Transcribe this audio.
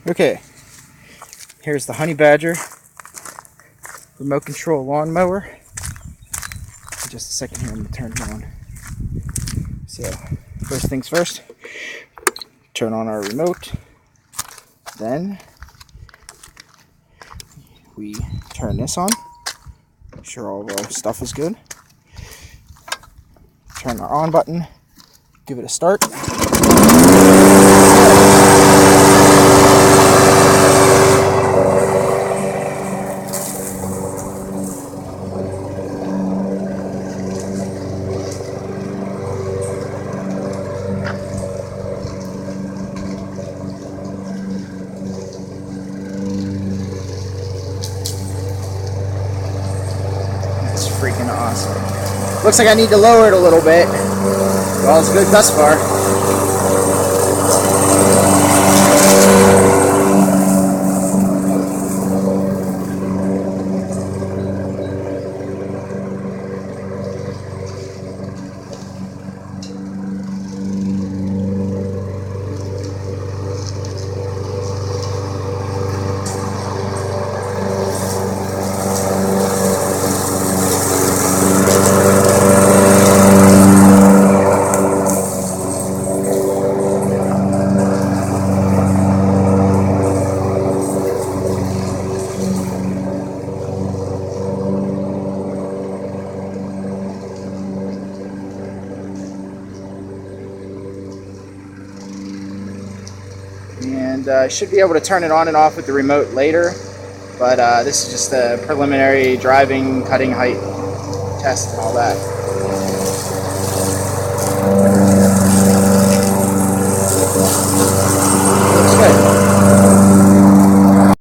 Okay, here's the Honey Badger remote control lawnmower. In just a second here, I'm going to turn it on. So, first things first, turn on our remote. Then, we turn this on. Make sure all of our stuff is good. Turn our on button. Give it a start. That's freaking awesome. Looks like I need to lower it a little bit. Well, it's good thus far. And I should be able to turn it on and off with the remote later, but this is just a preliminary driving, cutting height test and all that.